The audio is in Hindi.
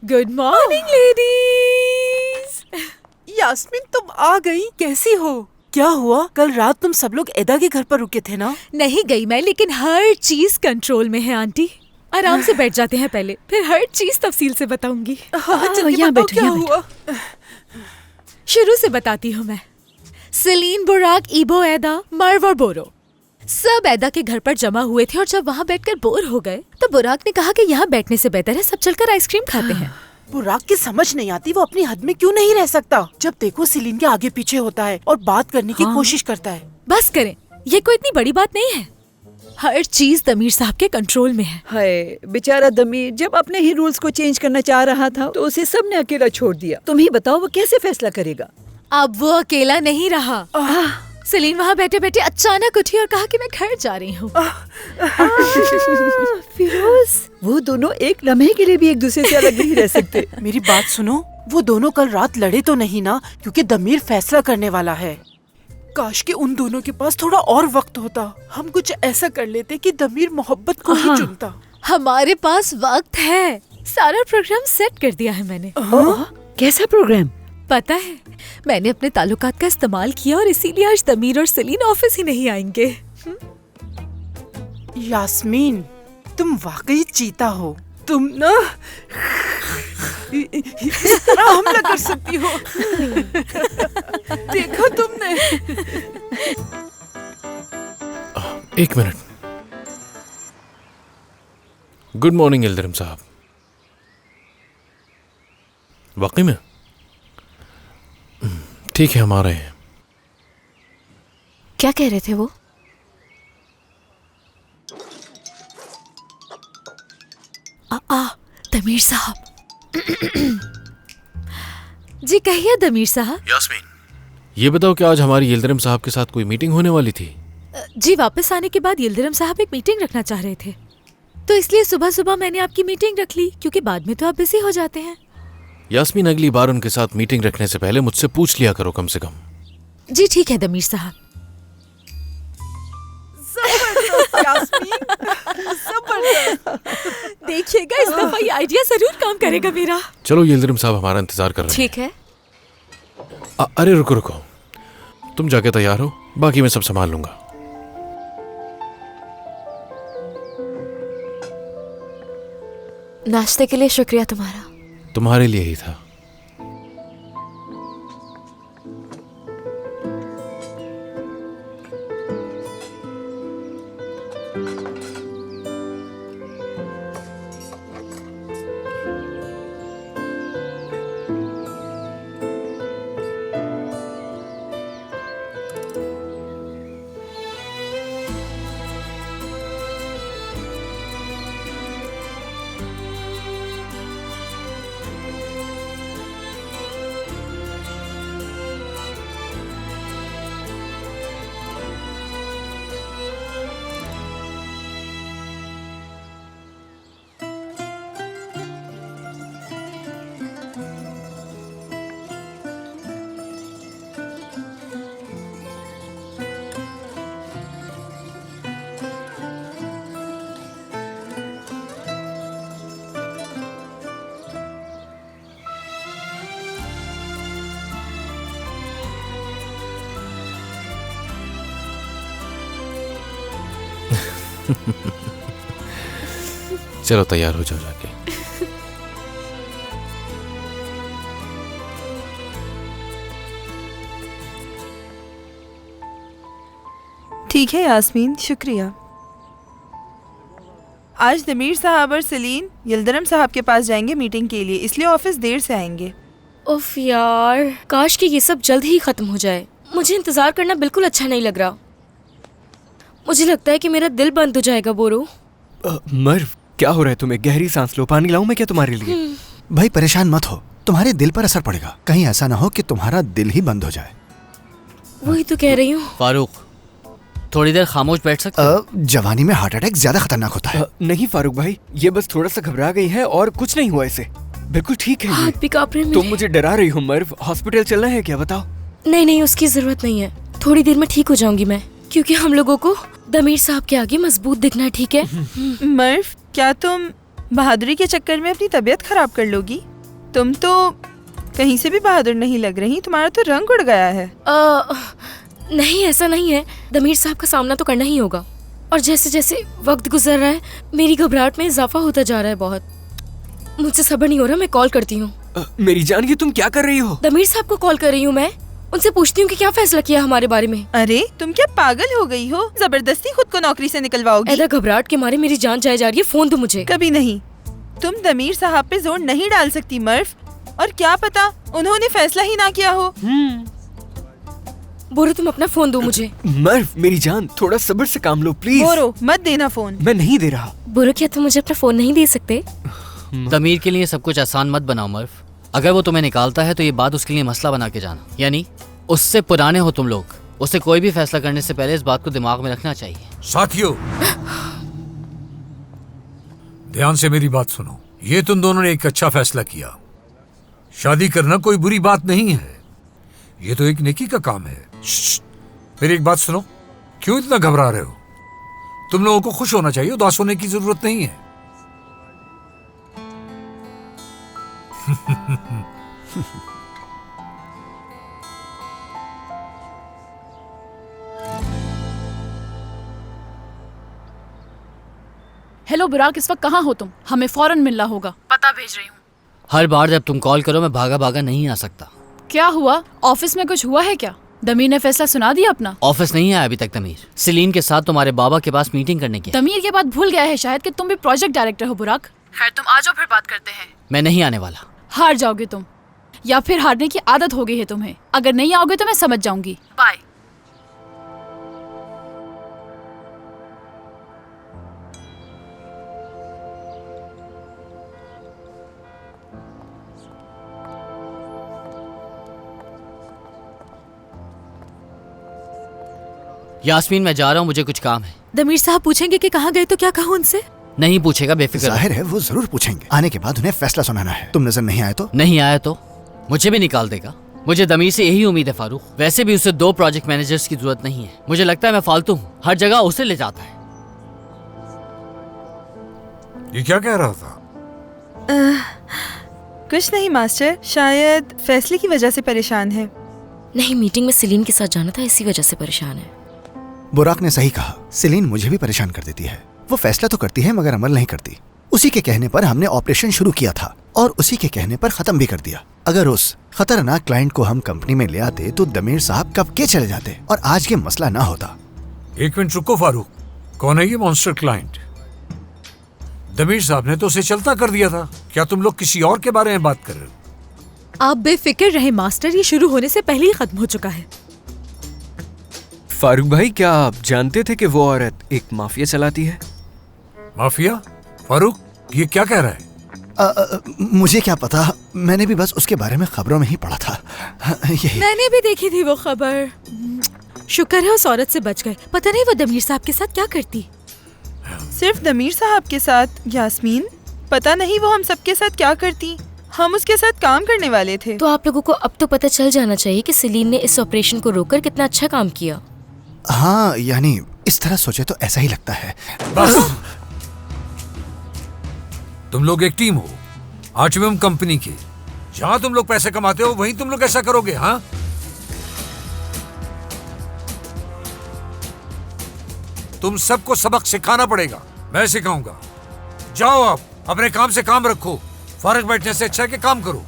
Good morning ladies. यास्मीन, तुम आ गई? कैसी हो? क्या हुआ? कल रात तुम सब लोग एदा के घर पर रुके थे ना? नहीं गई मैं, लेकिन हर चीज कंट्रोल में है आंटी। आराम से बैठ जाते हैं पहले, फिर हर चीज तफसील से बताऊंगी। जल्दी बताओ, क्या हुआ? शुरू से बताती हूँ मैं। सलीन, बुराक, इबो, एदा, मर्व और बोरो सब एदा के घर पर जमा हुए थे और जब वहाँ बैठकर बोर हो गए तो बुराक ने कहा कि यहाँ बैठने से बेहतर है सब चलकर आइसक्रीम खाते हैं। बुराक की समझ नहीं आती, वो अपनी हद में क्यों नहीं रह सकता? जब देखो सलीन के आगे पीछे होता है और बात करने की कोशिश करता है। बस करें, ये कोई इतनी बड़ी बात नहीं है। हर चीज दमीर साहब के कंट्रोल में है। हाय बेचारा दमीर, जब अपने ही रूल्स को चेंज करना चाह रहा था तो उसे सबने अकेला छोड़ दिया। तुम ही बताओ वो कैसे फैसला करेगा? अब वो अकेला नहीं रहा। सलीन वहाँ बैठे बैठे अचानक उठी और कहा कि मैं घर जा रही हूँ। फिरोज, वो दोनों एक लम्हे के लिए भी एक दूसरे से अलग नहीं रह सकते। मेरी बात सुनो, वो दोनों कल रात लड़े तो नहीं ना? क्योंकि दमीर फैसला करने वाला है। काश कि उन दोनों के पास थोड़ा और वक्त होता। हम कुछ ऐसा कर लेते कि दमीर मोहब्बत को ही चुनता। हमारे पास वक्त है, सारा प्रोग्राम सेट कर दिया है मैंने। कैसा प्रोग्राम? पता है, मैंने अपने ताल्लुकात का इस्तेमाल किया और इसीलिए आज दमीर और सलीन ऑफिस ही नहीं आएंगे। यास्मीन, तुम वाकई चीता हो। तुम ना इस तरह हमला कर सकती हो। देखा तुमने? एक मिनट। गुड मॉर्निंग यल्दरम साहब। वाकई में? ठीक है, हम आ रहे हैं। क्या कह रहे थे वो? दमीर साहब। जी कहिए दमीर साहब। यास्मीन, ये बताओ कि आज हमारी यल्दरम साहब के साथ कोई मीटिंग होने वाली थी? जी वापस आने के बाद यल्दरम साहब एक मीटिंग रखना चाह रहे थे, तो इसलिए सुबह सुबह मैंने आपकी मीटिंग रख ली, क्योंकि बाद में तो आप बिजी हो जाते हैं। यास्मीन, अगली बार उनके साथ मीटिंग रखने से पहले मुझसे पूछ लिया करो कम से कम। जी ठीक है दमीर साहब। देखिएगा इस दफा ये आइडिया जरूर काम करेगा मेरा। चलो, यल्दरम साहब हमारा इंतजार कर रहे हैं। ठीक है। अरे रुको रुको, तुम जाके तैयार हो, बाकी मैं सब संभाल लूंगा। नाश्ते के लिए शुक्रिया तुम्हारा। तुम्हारे लिए ही था। चलो तैयार हो जाओ जाके। ठीक है यास्मीन, शुक्रिया। आज दमीर साहब और सलीन यल्दरम साहब के पास जाएंगे मीटिंग के लिए, इसलिए ऑफिस देर से आएंगे। उफ यार, काश कि ये सब जल्द ही खत्म हो जाए। मुझे इंतजार करना बिल्कुल अच्छा नहीं लग रहा। मुझे लगता है कि मेरा दिल बंद हो जाएगा। बोरो, मर्व, क्या हो रहा है तुम्हें? गहरी सांस लो। पानी लाऊं मैं क्या तुम्हारे लिए? भाई परेशान मत हो, तुम्हारे दिल पर असर पड़ेगा। कहीं ऐसा ना हो कि तुम्हारा दिल ही बंद हो जाए। वही तो कह रही हूँ। फारूक, थोड़ी देर खामोश बैठ सकते हो? जवानी में हार्ट अटैक ज्यादा खतरनाक होता है। नहीं फारूक भाई, ये बस थोड़ा सा घबरा गई है और कुछ नहीं हुआ इसे। बिल्कुल ठीक है। हाथ भी कांप रहे हैं। तुम मुझे डरा रही हो मर्व। हॉस्पिटल चलना है क्या? बताओ। नहीं नहीं, उसकी जरूरत नहीं है। थोड़ी देर में ठीक हो जाऊंगी मैं, क्योंकि हम लोगों को दमीर साहब के आगे मजबूत दिखना है। ठीक है मर्व, क्या तुम बहादुरी के चक्कर में अपनी तबीयत खराब कर लोगी? तुम तो कहीं से भी बहादुर नहीं लग रही, तुम्हारा तो रंग उड़ गया है। नहीं, ऐसा नहीं है। दमीर साहब का सामना तो करना ही होगा। और जैसे जैसे वक्त गुजर रहा है मेरी घबराहट में इजाफा होता जा रहा है बहुत। मुझसे सब्र नहीं हो रहा, मैं कॉल करती हूँ। मेरी जान, ये तुम क्या कर रही हो? दमीर साहब को कॉल कर रही हूँ मैं। उनसे पूछती हूँ कि क्या फैसला किया हमारे बारे में। अरे तुम क्या पागल हो गई हो? जबरदस्ती खुद को नौकरी से निकलवाओगी? ऐदा घबराहट के मारे मेरी जान जाए जा रही है। फोन दो मुझे। कभी नहीं। तुम दमीर साहब पे जोर नहीं डाल सकती मर्फ। और क्या पता उन्होंने फैसला ही ना किया हो। बोरो, तुम अपना फोन दो मुझे। मर्फ मेरी जान, थोड़ा सब्र से काम लो प्लीज। बोरो मत देना फोन। मैं नहीं दे रहा। बोरो, क्या तुम मुझे अपना फोन नहीं दे सकते? दमीर के लिए सब कुछ आसान मत बनाओ मर्फ। अगर वो तुम्हें निकालता है तो ये बात उसके लिए मसला बना के जाना। यानी उससे पुराने हो तुम लोग। उसे कोई भी फैसला करने से पहले इस बात को दिमाग में रखना चाहिए। साथियों, ध्यान से मेरी बात सुनो। ये तुम दोनों ने एक अच्छा फैसला किया। शादी करना कोई बुरी बात नहीं है, ये तो एक नेकी का काम है। मेरी एक बात सुनो, क्यों इतना घबरा रहे हो? तुम लोगों को खुश होना चाहिए, उदास होने की जरूरत नहीं है। हेलो बुराक, इस वक्त कहाँ हो तुम? हमें फौरन मिलना होगा। पता भेज रही हूँ। हर बार जब तुम कॉल करो मैं भागा भागा नहीं आ सकता। क्या हुआ? ऑफिस में कुछ हुआ है क्या? दमीर ने फैसला सुना दिया अपना? ऑफिस नहीं आया अभी तक दमीर। सलीन के साथ तुम्हारे बाबा के पास मीटिंग करने की। दमीर ये बात भूल गया है शायद कि तुम भी प्रोजेक्ट डायरेक्टर हो बुराक। खैर तुम आ जाओ, फिर बात करते हैं। मैं नहीं आने वाला। हार जाओगे तुम, या फिर हारने की आदत हो गई है तुम्हें। अगर नहीं आओगे तो मैं समझ जाऊंगी। बाय। यास्मीन, मैं जा रहा हूँ, मुझे कुछ काम है। दमीर साहब पूछेंगे कि कहाँ गए तो क्या कहूँ उनसे? नहीं पूछेगा, बेफिक्र। जाहिर है वो जरूर पूछेंगे। आने के बाद उन्हें फैसला सुनाना है। तुम नजर नहीं आए तो? नहीं आया तो मुझे भी निकाल देगा। मुझे दमीर से यही उम्मीद है फारूक। वैसे भी उसे 2 प्रोजेक्ट मैनेजर्स की जरूरत नहीं है। मुझे लगता है मैं फालतू हूँ, हर जगह उसे ले जाता है। ये क्या कह रहा था? कुछ नहीं मास्टर, शायद फैसले की वजह से परेशान है। नहीं, मीटिंग में सलीन के साथ जाना था, इसी वजह से परेशान है। बुराक ने सही कहा, सेलिन मुझे भी परेशान कर देती है। वो फैसला तो करती है मगर अमल नहीं करती। उसी के कहने पर हमने ऑपरेशन शुरू किया था और उसी के कहने पर खत्म भी कर दिया। अगर उस खतरनाक क्लाइंट को हम कंपनी में ले आते तो दमीर साहब कब के चले जाते और आज ये मसला ना होता। एक मिनट रुको फारूक, कौन है ये मॉन्स्टर क्लाइंट? दमीर साहब ने तो उसे चलता कर दिया था। क्या तुम लोग किसी और के बारे में बात कर रहे हो? आप बेफिक्र रहे मास्टर, ये शुरू होने से पहले ही खत्म हो चुका है। फारूक भाई, क्या आप जानते थे कि वो औरत एक माफिया चलाती है? माफिया? फारूक, ये क्या कह रहा है? मुझे क्या पता, मैंने भी बस उसके बारे में खबरों में ही पढ़ा था। यही। मैंने भी देखी थी वो खबर। शुक्र है उस औरत से बच गए। पता नहीं वो दमीर साहब के साथ क्या करती। सिर्फ दमीर साहब के साथ यास्मीन? पता नहीं वो हम सबके साथ क्या करती। हम उसके साथ काम करने वाले थे। तो आप लोगों को अब तो पता चल जाना चाहिए कि सलीन ने इस ऑपरेशन को रोककर कितना अच्छा काम किया। हाँ, यानी इस तरह सोचे तो ऐसा ही लगता है। बस तुम लोग एक टीम हो, आर्टिमियम कंपनी के। जहां तुम लोग पैसे कमाते हो वहीं तुम लोग ऐसा करोगे? हाँ, तुम सबको सबक सिखाना पड़ेगा। मैं सिखाऊंगा। जाओ, आप अपने काम से काम रखो। फारग बैठने से अच्छा है कि काम करो।